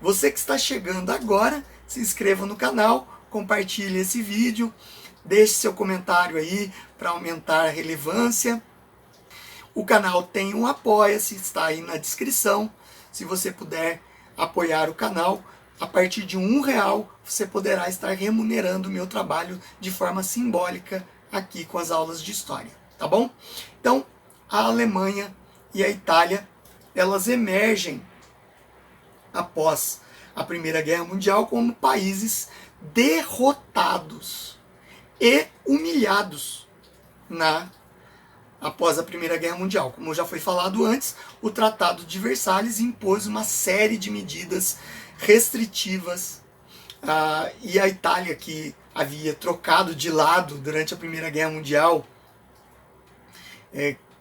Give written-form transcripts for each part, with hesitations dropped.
Você que está chegando agora, se inscreva no canal, compartilhe esse vídeo, deixe seu comentário aí para aumentar a relevância. O canal tem um apoia-se, está aí na descrição. Se você puder apoiar o canal, a partir de R$ 1 você poderá estar remunerando o meu trabalho de forma simbólica aqui com as aulas de história, tá bom? Então, a Alemanha e a Itália, elas emergem após a Primeira Guerra Mundial como países derrotados e humilhados após a Primeira Guerra Mundial. Como já foi falado antes, o Tratado de Versalhes impôs uma série de medidas restritivas e a Itália, que havia trocado de lado durante a Primeira Guerra Mundial,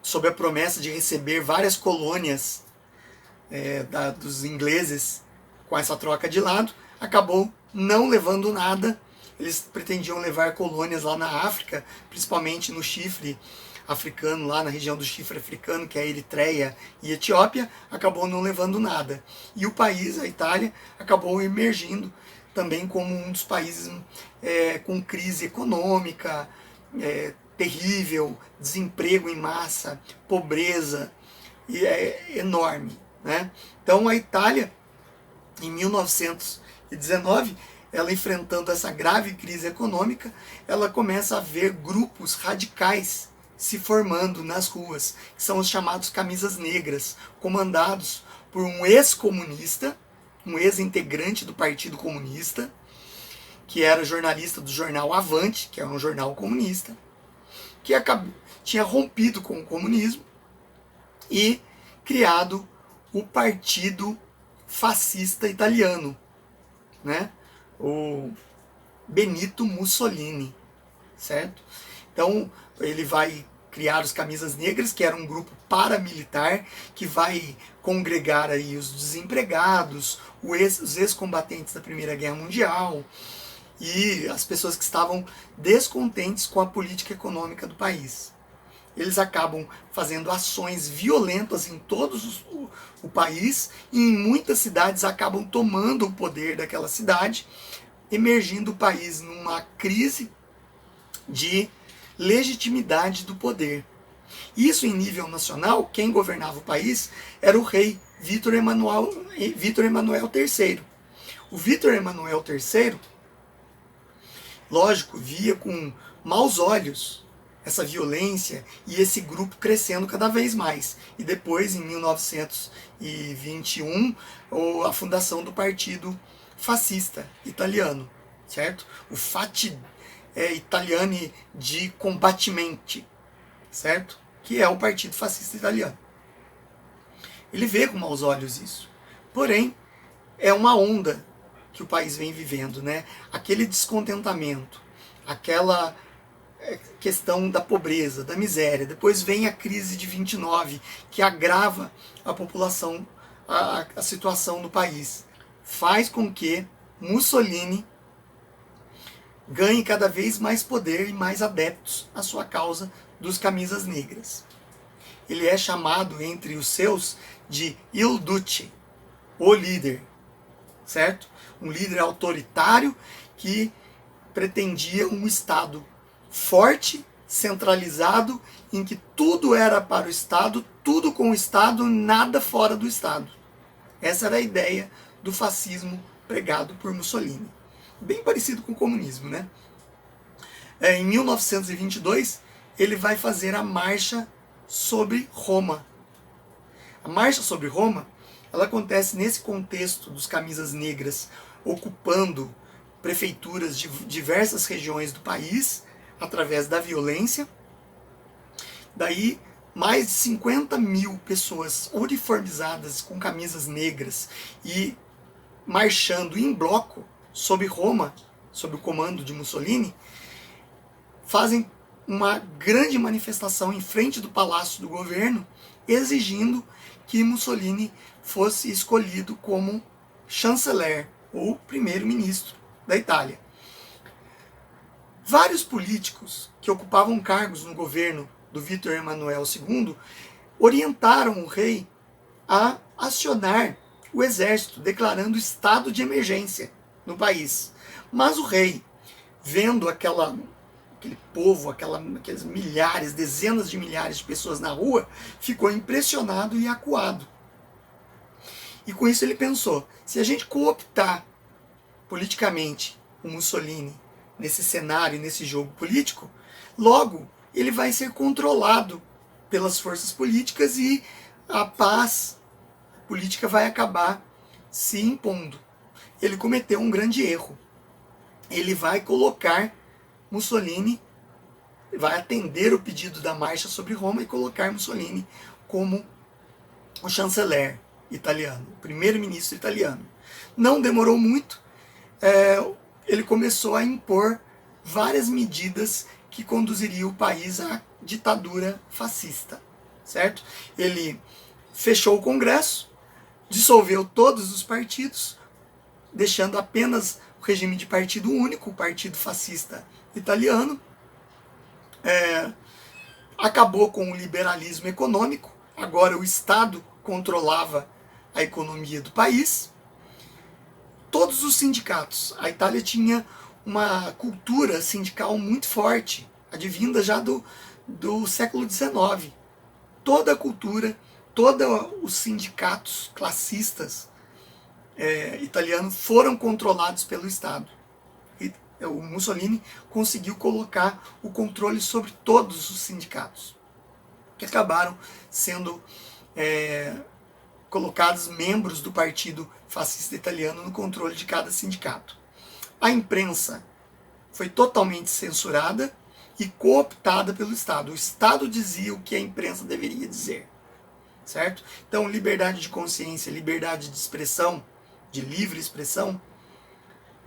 sob a promessa de receber várias colônias dos ingleses com essa troca de lado, acabou não levando nada. Eles pretendiam levar colônias lá na África, principalmente no Chifre africano, lá na região do Chifre africano, que é a Eritreia e Etiópia, acabou não levando nada. E o país, a Itália, acabou emergindo também como um dos países com crise econômica terrível, desemprego em massa, pobreza enorme, né? Então a Itália, em 1919, ela enfrentando essa grave crise econômica, ela começa a ver grupos radicais se formando nas ruas, que são os chamados camisas negras, comandados por um ex-comunista, um ex-integrante do Partido Comunista, que era jornalista do jornal Avante, que era um jornal comunista, que tinha rompido com o comunismo e criado o Partido Fascista Italiano, né? O Benito Mussolini, certo? Então ele vai criar os Camisas Negras, que era um grupo paramilitar que vai congregar aí os desempregados, os ex-combatentes da Primeira Guerra Mundial e as pessoas que estavam descontentes com a política econômica do país. Eles acabam fazendo ações violentas em todo o país e em muitas cidades acabam tomando o poder daquela cidade, emergindo o país numa crise de legitimidade do poder. Isso em nível nacional, quem governava o país era o rei Vítor Emanuel III. O Vítor Emanuel III, lógico, via com maus olhos essa violência e esse grupo crescendo cada vez mais. E depois, em 1921, a fundação do Partido Fascista Italiano, certo? O Italiani di Combattimenti, certo? Que é o Partido Fascista Italiano. Ele vê com maus olhos isso. Porém, é uma onda que o país vem vivendo, né? Aquele descontentamento, aquela questão da pobreza, da miséria. Depois vem a crise de 29, que agrava a população, a situação do país. Faz com que Mussolini ganhe cada vez mais poder e mais adeptos à sua causa dos camisas negras. Ele é chamado entre os seus de Il Duce, o líder, certo? Um líder autoritário que pretendia um Estado forte, centralizado, em que tudo era para o Estado, tudo com o Estado, nada fora do Estado. Essa era a ideia do fascismo pregado por Mussolini. Bem parecido com o comunismo, né? Em 1922, ele vai fazer a Marcha sobre Roma. A Marcha sobre Roma, ela acontece nesse contexto dos camisas negras ocupando prefeituras de diversas regiões do país através da violência. Daí, mais de 50 mil pessoas uniformizadas com camisas negras e marchando em bloco sob Roma, sob o comando de Mussolini, fazem uma grande manifestação em frente do Palácio do Governo, exigindo que Mussolini fosse escolhido como chanceler, ou primeiro-ministro da Itália. Vários políticos que ocupavam cargos no governo do Vítor Emanuel II orientaram o rei a acionar o exército, declarando estado de emergência no país. Mas o rei, vendo aquele povo, aqueles milhares, dezenas de milhares de pessoas na rua, ficou impressionado e acuado. E com isso ele pensou, se a gente cooptar politicamente o Mussolini nesse cenário, nesse jogo político, logo ele vai ser controlado pelas forças políticas e a paz política vai acabar se impondo. Ele cometeu um grande erro. Ele vai colocar Mussolini, vai atender o pedido da Marcha sobre Roma e colocar Mussolini como o chanceler italiano, o primeiro-ministro italiano. Não demorou muito, ele começou a impor várias medidas que conduziriam o país à ditadura fascista, certo? Ele fechou o Congresso, dissolveu todos os partidos, deixando apenas o regime de partido único, o Partido Fascista Italiano. Acabou com o liberalismo econômico, agora o Estado controlava a economia do país. Todos os sindicatos, a Itália tinha uma cultura sindical muito forte, advinda já do século XIX. Toda a cultura, todos os sindicatos classistas italianos foram controlados pelo Estado. E o Mussolini conseguiu colocar o controle sobre todos os sindicatos, que acabaram sendo colocados membros do Partido Fascista Italiano no controle de cada sindicato. A imprensa foi totalmente censurada e cooptada pelo Estado. O Estado dizia o que a imprensa deveria dizer, certo? Então, liberdade de consciência, liberdade de expressão, de livre expressão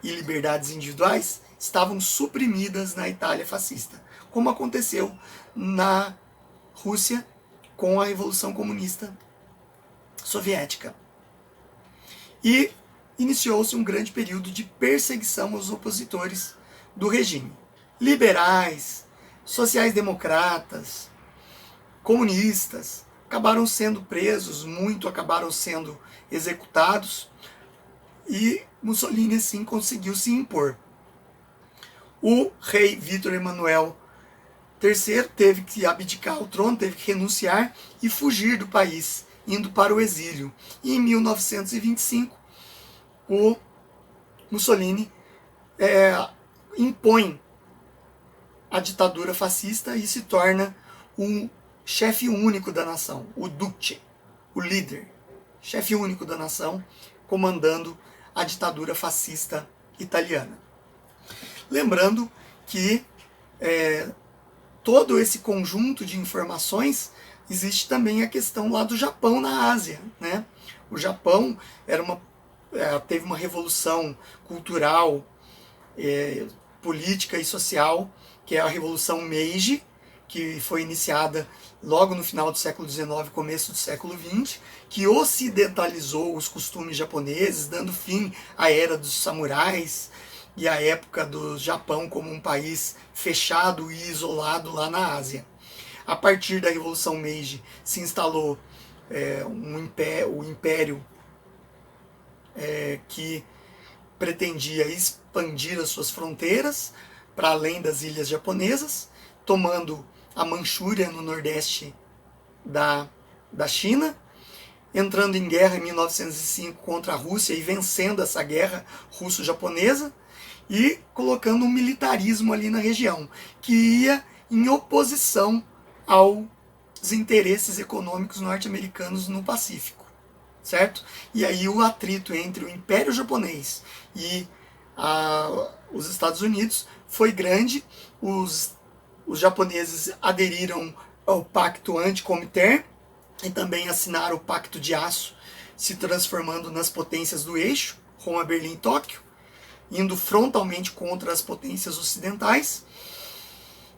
e liberdades individuais estavam suprimidas na Itália fascista, como aconteceu na Rússia com a Revolução Comunista Soviética. E iniciou-se um grande período de perseguição aos opositores do regime. Liberais, sociais-democratas, comunistas acabaram sendo presos, muito acabaram sendo executados, e Mussolini assim conseguiu se impor. O rei Vítor Emanuel III teve que abdicar o trono, teve que renunciar e fugir do país, indo para o exílio. E em 1925, o Mussolini impõe a ditadura fascista e se torna um chefe único da nação, o Duce, o líder, chefe único da nação, comandando a ditadura fascista italiana. Lembrando que todo esse conjunto de informações, existe também a questão lá do Japão na Ásia, né? O Japão teve uma revolução cultural, política e social, que é a Revolução Meiji, que foi iniciada logo no final do século XIX, começo do século XX, que ocidentalizou os costumes japoneses, dando fim à era dos samurais e à época do Japão como um país fechado e isolado lá na Ásia. A partir da Revolução Meiji se instalou o império que pretendia expandir as suas fronteiras para além das ilhas japonesas, tomando a Manchúria no nordeste da China, entrando em guerra em 1905 contra a Rússia e vencendo essa guerra russo-japonesa e colocando um militarismo ali na região, que ia em oposição aos interesses econômicos norte-americanos no Pacífico, certo? E aí o atrito entre o Império Japonês e os Estados Unidos foi grande. Os japoneses aderiram ao Pacto Anti-Comintern e também assinaram o Pacto de Aço, se transformando nas potências do eixo, Roma, Berlim e Tóquio, indo frontalmente contra as potências ocidentais.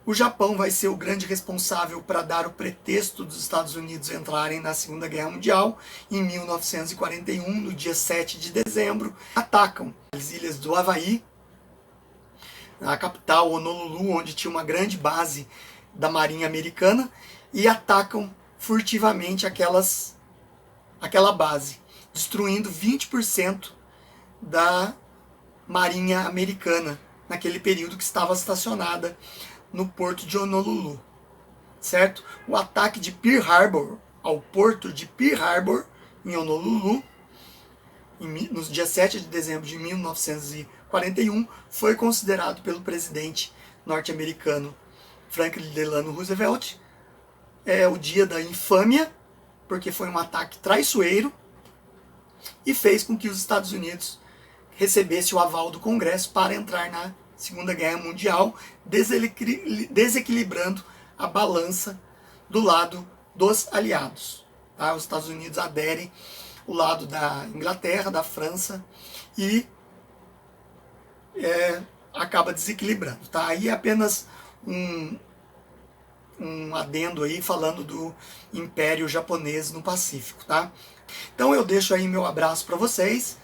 O Japão vai ser o grande responsável para dar o pretexto dos Estados Unidos entrarem na Segunda Guerra Mundial. Em 1941, no dia 7 de dezembro, atacam as ilhas do Havaí, a capital Honolulu, onde tinha uma grande base da Marinha Americana, e atacam furtivamente aquela base. destruindo 20% da marinha americana naquele período que estava estacionada no porto de Honolulu, certo? O ataque de Pearl Harbor ao porto de Pearl Harbor em Honolulu, no dia 7 de dezembro de 1941, foi considerado pelo presidente norte-americano Franklin Delano Roosevelt o dia da infâmia, porque foi um ataque traiçoeiro e fez com que os Estados Unidos recebesse o aval do Congresso para entrar na Segunda Guerra Mundial, desequilibrando a balança do lado dos aliados. Tá? Os Estados Unidos aderem o lado da Inglaterra, da França, e acaba desequilibrando. Tá? Aí é apenas um adendo aí falando do Império Japonês no Pacífico. Tá? Então eu deixo aí meu abraço para vocês.